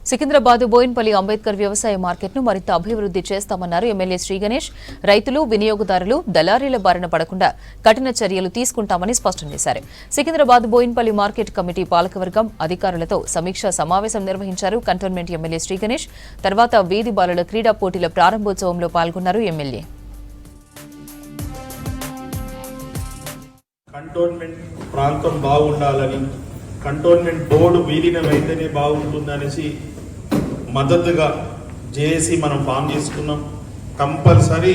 సికింద్రాబాద్ బోయిన్పల్లి అంబేద్కర్ వ్యవసాయ మార్కెట్ను మరింత అభివృద్ధి చేస్తామన్నారు ఎమ్మెల్యే శ్రీ గణేష్. రైతులు, వినియోగదారులు, దళారీల బారిన పడకుండా కఠిన చర్యలు తీసుకుంటామని స్పష్టం చేశారు. సికింద్రాబాద్ బోయిన్పల్లి మార్కెట్ కమిటీ పాలకవర్గం అధికారులతో సమీక్షా సమావేశం నిర్వహించారు కంటోన్మెంట్ ఎమ్మెల్యే శ్రీ గణేష్. తర్వాత వీధి బాలుల క్రీడా పోటీల ప్రారంభోత్సవంలో పాల్గొన్నారు ఎమ్మెల్యే. కంటోన్మెంట్ ప్రాంతం బాగుండాలని, కంటోన్మెంట్ బోర్డు విలీనం అయితేనే బాగుంటుందనేసి మద్దతుగా జేఏసీ మనం ఫామ్ చేసుకున్నాం. కంపల్సరీ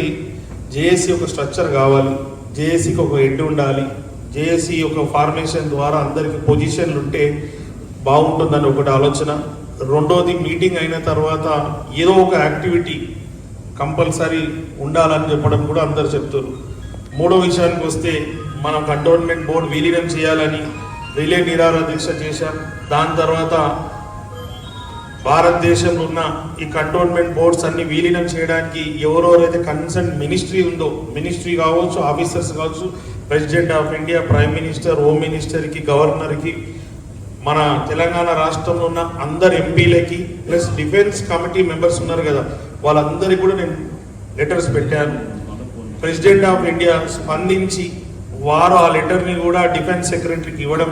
జేఏసీ ఒక స్ట్రక్చర్ కావాలి, జేఏసీకి ఒక హెడ్ ఉండాలి, జేఏసీ ఒక ఫార్మేషన్ ద్వారా అందరికి పొజిషన్లు ఉంటే బాగుంటుందని ఒకటి ఆలోచన. రెండోది, మీటింగ్ అయిన తర్వాత ఏదో ఒక యాక్టివిటీ కంపల్సరీ ఉండాలని చెప్పడం కూడా అందరు చెప్తారు. మూడో విషయానికి వస్తే, మనం కంటోన్మెంట్ బోర్డు విలీనం చేయాలని రిలే నిరాహార దీక్ష చేశాం. దాని తర్వాత భారతదేశంలో ఉన్న ఈ కంటోన్మెంట్ బోర్డ్స్ అన్ని విలీనం చేయడానికి ఎవరెవరైతే కన్సర్న్ మినిస్ట్రీ ఉందో, మినిస్ట్రీ కావచ్చు, ఆఫీసర్స్ కావచ్చు, president of India, prime minister, home మినిస్టర్కి, గవర్నర్కి, మన తెలంగాణ రాష్ట్రంలో ఉన్న అందరు ఎంపీలకి, ప్లస్ డిఫెన్స్ కమిటీ మెంబర్స్ ఉన్నారు కదా, వాళ్ళందరికీ కూడా నేను లెటర్స్ పెట్టాను. ప్రెసిడెంట్ ఆఫ్ ఇండియా స్పందించి వారు ఆ లెటర్ని కూడా డిఫెన్స్ సెక్రటరీకి ఇవ్వడం,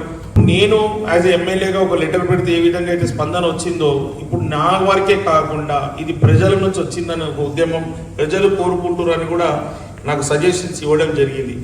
నేను యాజ్ ఎమ్మెల్యేగా ఒక లెటర్ పెడితే ఏ విధంగా అయితే స్పందన వచ్చిందో, ఇప్పుడు నా వరకే కాకుండా ఇది ప్రజల నుంచి వచ్చిందని ఒక ఉద్యమం, ప్రజలు కోరుకుంటున్నారని కూడా నాకు సజెషన్స్ ఇవ్వడం జరిగింది.